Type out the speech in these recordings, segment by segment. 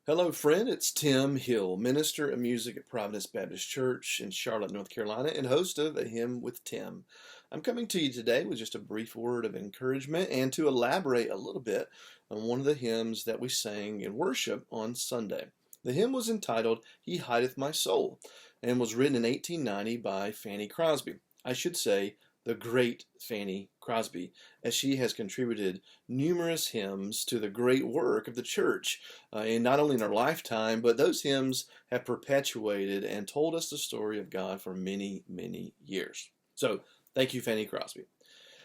Hello, friend. It's Tim Hill, minister of music at Providence Baptist Church in Charlotte, North Carolina, and host of A Hymn with Tim. I'm coming to you today with just a brief word of encouragement and to elaborate a little bit on one of the hymns that we sang in worship on Sunday. The hymn was entitled He Hideth My Soul and was written in 1890 by Fanny Crosby. I should say, the great Fanny Crosby, as she has contributed numerous hymns to the great work of the church, and not only in her lifetime, but those hymns have perpetuated and told us the story of God for many, many years. So, thank you, Fanny Crosby.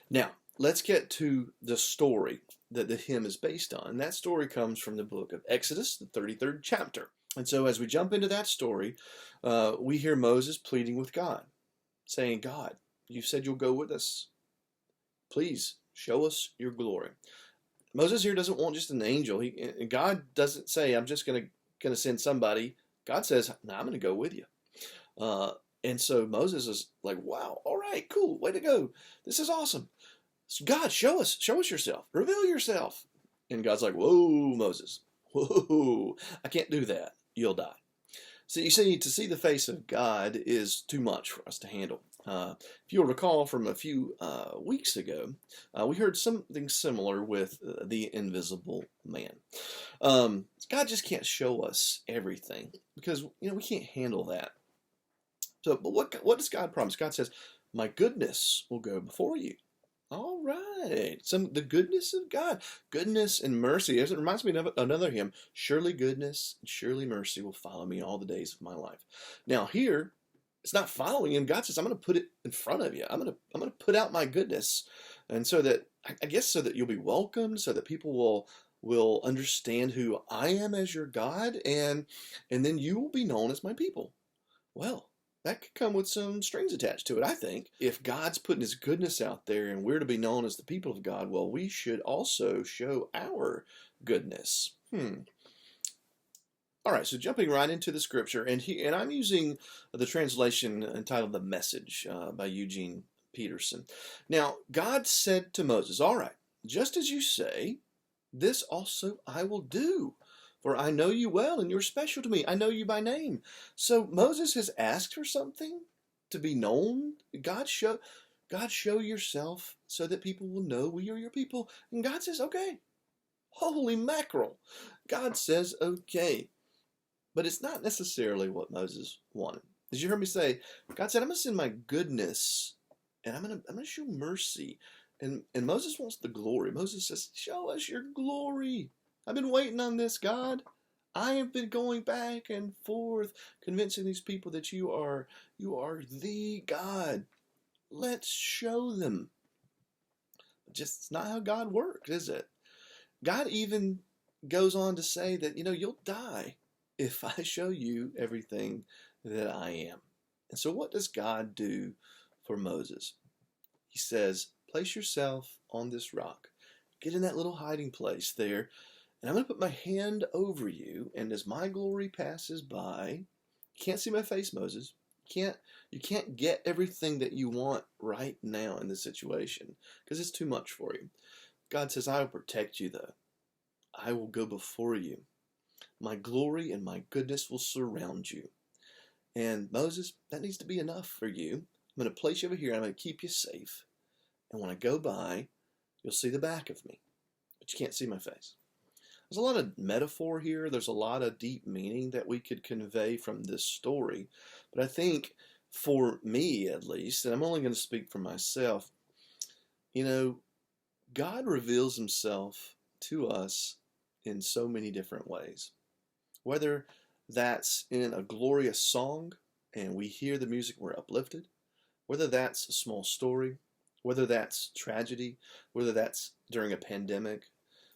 Now, let's get to the story that the hymn is based on. And that story comes from the book of Exodus, the 33rd chapter. And so, as we jump into that story, we hear Moses pleading with God, saying, God, you said you'll go with us. Please show us your glory. Moses here doesn't want just an angel. God doesn't say, I'm just going to send somebody. God says, no, I'm going to go with you. And so Moses is like, wow, all right, cool, way to go. This is awesome. So God, show us yourself. Reveal yourself. And God's like, whoa, Moses, whoa, I can't do that. You'll die. So you see, to see the face of God is too much for us to handle. If you'll recall from a few weeks ago, we heard something similar with the invisible man. God just can't show us everything because we can't handle that. So, but what does God promise? God says, "My goodness will go before you." All right, the goodness of God, goodness and mercy. It reminds me of another hymn. Surely goodness and surely mercy will follow me all the days of my life. Now here, it's not following him. God says, I'm going to put it in front of you. I'm going to put out my goodness, and so that I guess so that you'll be welcomed, so that people will understand who I am as your God, and then you will be known as my people. Well, that could come with some strings attached to it, I think. If God's putting his goodness out there and we're to be known as the people of God, well, we should also show our goodness. All right, so jumping right into the scripture, and I'm using the translation entitled The Message by Eugene Peterson. Now, God said to Moses, all right, just as you say, this also I will do. For I know you well, and you're special to me. I know you by name. So Moses has asked for something to be known. God show yourself so that people will know we are your people. And God says, okay. Holy mackerel. God says, okay. But it's not necessarily what Moses wanted. As you heard me say, God said, I'm going to send my goodness, and I'm going to show mercy. And Moses wants the glory. Moses says, show us your glory. I've been waiting on this, God. I have been going back and forth, convincing these people that you are the God. Let's show them. Just it's not how God works, is it? God even goes on to say that, you'll die if I show you everything that I am. And so what does God do for Moses? He says, place yourself on this rock. Get in that little hiding place there. And I'm going to put my hand over you, and as my glory passes by, you can't see my face, Moses. You can't get everything that you want right now in this situation, because it's too much for you. God says, I will protect you, though. I will go before you. My glory and my goodness will surround you. And Moses, that needs to be enough for you. I'm going to place you over here, and I'm going to keep you safe. And when I go by, you'll see the back of me, but you can't see my face. There's a lot of metaphor here. There's a lot of deep meaning that we could convey from this story. But I think for me, at least, and I'm only going to speak for myself, God reveals himself to us in so many different ways. Whether that's in a glorious song and we hear the music, we're uplifted. Whether that's a small story, whether that's tragedy, whether that's during a pandemic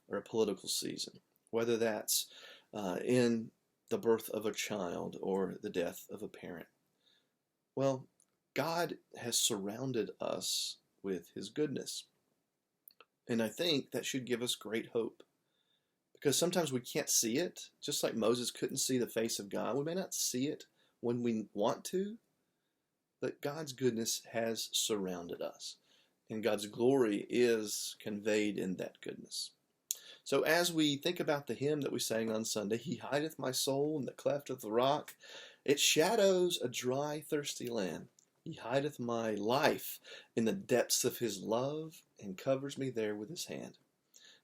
or a political season, whether that's in the birth of a child or the death of a parent. Well, God has surrounded us with his goodness. And I think that should give us great hope. Because sometimes we can't see it, just like Moses couldn't see the face of God. We may not see it when we want to, but God's goodness has surrounded us. And God's glory is conveyed in that goodness. So as we think about the hymn that we sang on Sunday, He hideth my soul in the cleft of the rock, it shadows a dry, thirsty land. He hideth my life in the depths of His love and covers me there with His hand.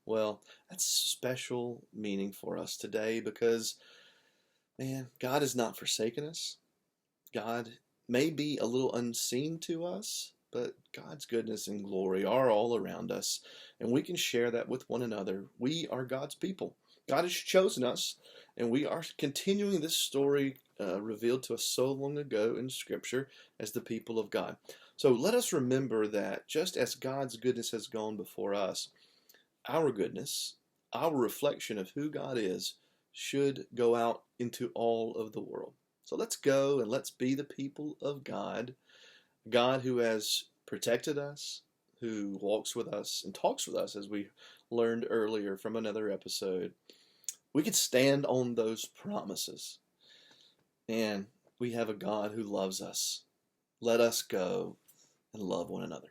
Well, that's special meaning for us today because, man, God has not forsaken us. God may be a little unseen to us, but God's goodness and glory are all around us, and we can share that with one another. We are God's people. God has chosen us, and we are continuing this story revealed to us so long ago in Scripture as the people of God. So let us remember that just as God's goodness has gone before us, our goodness, our reflection of who God is, should go out into all of the world. So let's go and let's be the people of God, God who has protected us, who walks with us and talks with us, as we learned earlier from another episode. We can stand on those promises. And we have a God who loves us. Let us go and love one another.